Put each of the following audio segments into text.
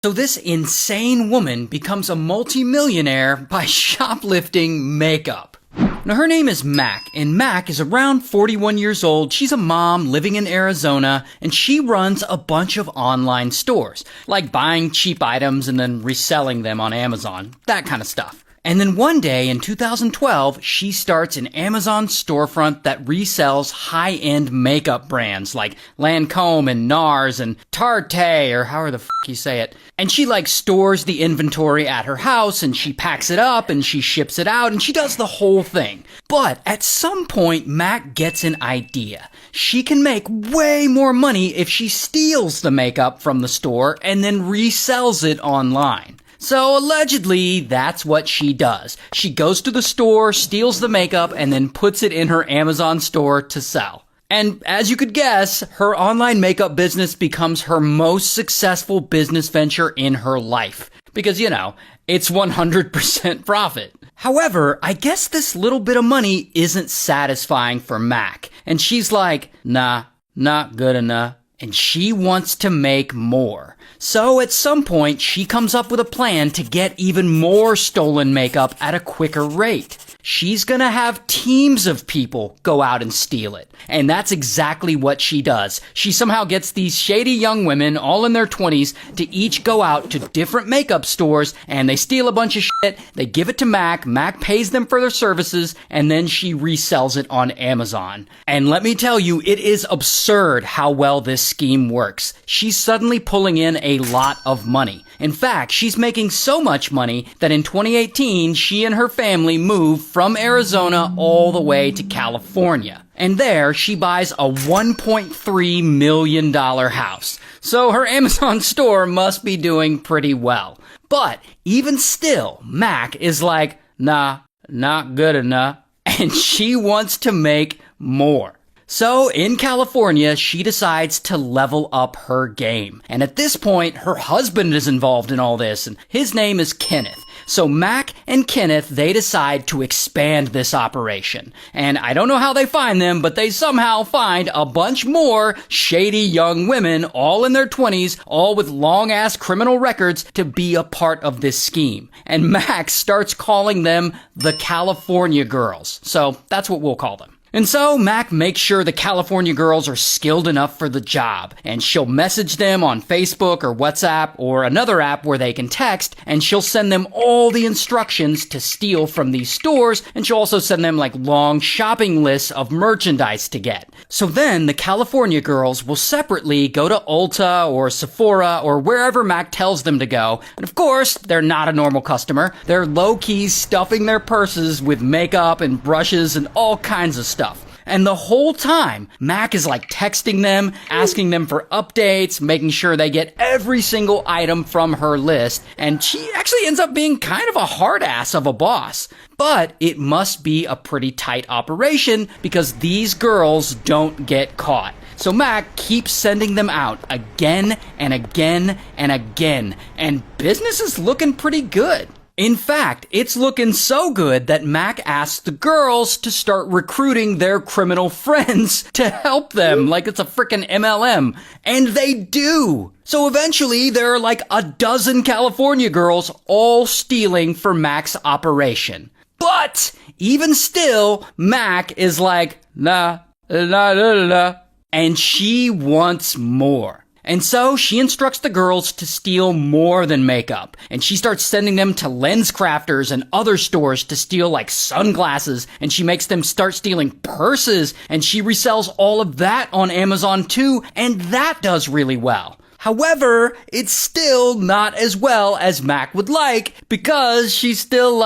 So this insane woman becomes a multimillionaire by shoplifting makeup. Now her name is Mac, and Mac is around 41 years old. She's a mom living in Arizona, and she runs a bunch of online stores, like buying cheap items and then reselling them on Amazon, that kind of stuff. And then one day in 2012, she starts an Amazon storefront that resells high-end makeup brands like Lancome and NARS and Tarte, or however the f*** you say it. And she stores the inventory at her house, and she packs it up, and she ships it out, and she does the whole thing. But at some point, Mac gets an idea. She can make way more money if she steals the makeup from the store and then resells it online. So allegedly, that's what she does. She goes to the store, steals the makeup, and then puts it in her Amazon store to sell. And as you could guess, her online makeup business becomes her most successful business venture in her life. Because, it's 100% profit. However, I guess this little bit of money isn't satisfying for Mac. And she's like, nah, not good enough. And she wants to make more. So at some point, she comes up with a plan to get even more stolen makeup at a quicker rate. She's gonna have teams of people go out and steal it. And that's exactly what she does. She somehow gets these shady young women, all in their 20s, to each go out to different makeup stores, and they steal a bunch of shit, they give it to Mac, Mac pays them for their services, and then she resells it on Amazon. And let me tell you, it is absurd how well this scheme works. She's suddenly pulling in a lot of money. In fact, she's making so much money that in 2018, she and her family moved from Arizona all the way to California. And there, she buys a $1.3 million house. So her Amazon store must be doing pretty well. But even still, Mac is like, nah, not good enough. And she wants to make more. So in California, she decides to level up her game. And at this point, her husband is involved in all this, and his name is Kenneth. So Mac and Kenneth, they decide to expand this operation. And I don't know how they find them, but they somehow find a bunch more shady young women, all in their 20s, all with long-ass criminal records, to be a part of this scheme. And Mac starts calling them the California Girls. So that's what we'll call them. And so Mac makes sure the California girls are skilled enough for the job, and she'll message them on Facebook or WhatsApp or another app where they can text, and she'll send them all the instructions to steal from these stores, and she'll also send them long shopping lists of merchandise to get. So then the California girls will separately go to Ulta or Sephora or wherever Mac tells them to go, and of course, they're not a normal customer. They're low-key stuffing their purses with makeup and brushes and all kinds of stuff. And the whole time, Mac is texting them, asking them for updates, making sure they get every single item from her list. And she actually ends up being kind of a hard ass of a boss. But it must be a pretty tight operation because these girls don't get caught. So Mac keeps sending them out again and again and again. And business is looking pretty good. In fact, it's looking so good that Mac asks the girls to start recruiting their criminal friends to help them like it's a frickin' MLM. And they do. So eventually, there are a dozen California girls all stealing for Mac's operation. But even still, Mac is nah, and she wants more. And so she instructs the girls to steal more than makeup. And she starts sending them to lens crafters and other stores to steal sunglasses. And she makes them start stealing purses. And she resells all of that on Amazon too. And that does really well. However, it's still not as well as Mac would like because she's still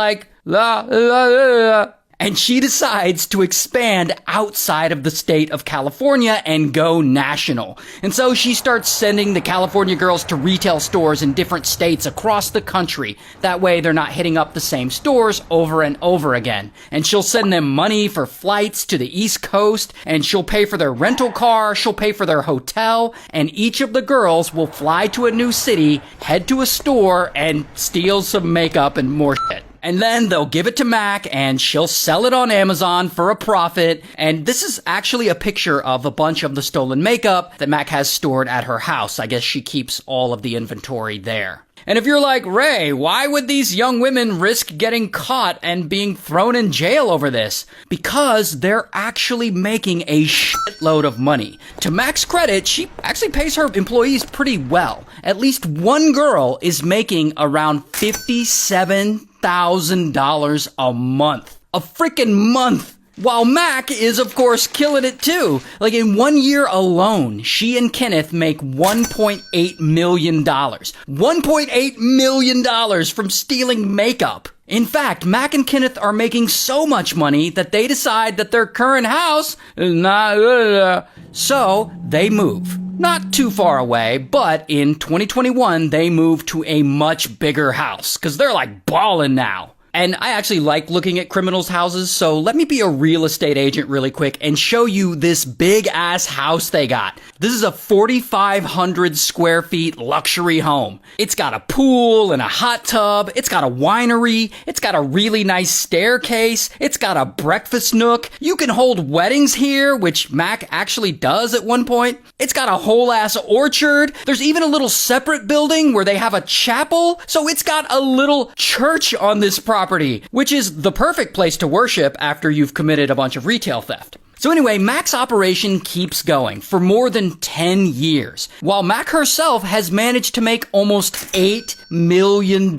and she decides to expand outside of the state of California and go national. And so she starts sending the California girls to retail stores in different states across the country. That way they're not hitting up the same stores over and over again. And she'll send them money for flights to the East Coast, and she'll pay for their rental car, she'll pay for their hotel, and each of the girls will fly to a new city, head to a store, and steal some makeup and more shit. And then they'll give it to Mac and she'll sell it on Amazon for a profit. And this is actually a picture of a bunch of the stolen makeup that Mac has stored at her house. I guess she keeps all of the inventory there. And if you're like, Ray, why would these young women risk getting caught and being thrown in jail over this? Because they're actually making a shitload of money. To Mac's credit, she actually pays her employees pretty well. At least one girl is making around $57,000 a month. A freaking month! While Mac is, of course, killing it too. Like, in 1 year alone, she and Kenneth make $1.8 million. $1.8 million from stealing makeup. In fact, Mac and Kenneth are making so much money that they decide that their current house is not... So, they move. Not too far away, but in 2021, they move to a much bigger house, because they're like ballin' now. And I actually like looking at criminals' houses, so let me be a real estate agent really quick and show you this big-ass house they got. This is a 4,500 square feet luxury home. It's got a pool and a hot tub. It's got a winery. It's got a really nice staircase. It's got a breakfast nook. You can hold weddings here, which Mac actually does at one point. It's got a whole-ass orchard. There's even a little separate building where they have a chapel. So it's got a little church on this property, which is the perfect place to worship after you've committed a bunch of retail theft. So anyway, Mac's operation keeps going for more than 10 years, while Mac herself has managed to make almost $8 million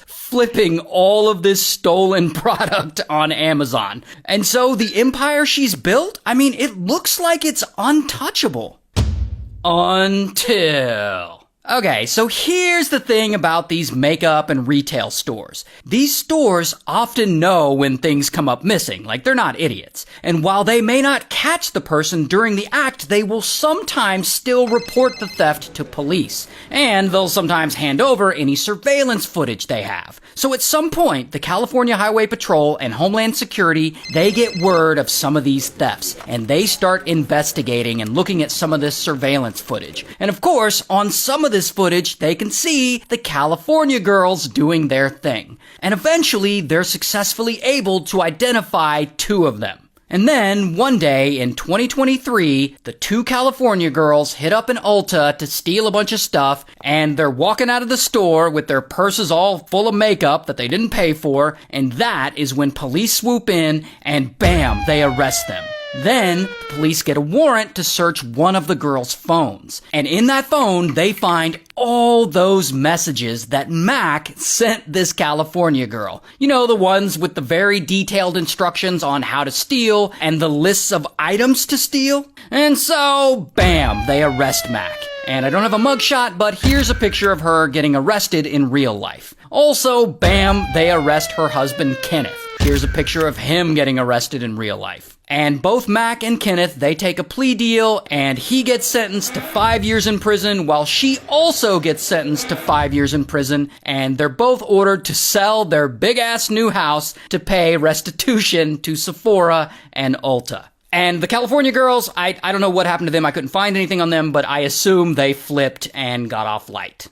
flipping all of this stolen product on Amazon. And so the empire she's built, I mean, it looks like it's untouchable. Until... Okay, so here's the thing about these makeup and retail stores. These stores often know when things come up missing, like they're not idiots. And while they may not catch the person during the act, they will sometimes still report the theft to police. And they'll sometimes hand over any surveillance footage they have. So at some point, the California Highway Patrol and Homeland Security, they get word of some of these thefts. And they start investigating and looking at some of this surveillance footage. And of course, on some of this footage, they can see the California girls doing their thing. And eventually, they're successfully able to identify 2 of them. And then, one day in 2023, the 2 California girls hit up an Ulta to steal a bunch of stuff, and they're walking out of the store with their purses all full of makeup that they didn't pay for, and that is when police swoop in, and bam, they arrest them. Then, the police get a warrant to search one of the girls' phones. And in that phone, they find all those messages that Mac sent this California girl. You know, the ones with the very detailed instructions on how to steal and the lists of items to steal. And so, bam, they arrest Mac. And I don't have a mugshot, but here's a picture of her getting arrested in real life. Also, bam, they arrest her husband, Kenneth. Here's a picture of him getting arrested in real life. And both Mac and Kenneth, they take a plea deal, and he gets sentenced to 5 years in prison, while she also gets sentenced to 5 years in prison, and they're both ordered to sell their big-ass new house to pay restitution to Sephora and Ulta. And the California girls, I don't know what happened to them. I couldn't find anything on them, but I assume they flipped and got off light.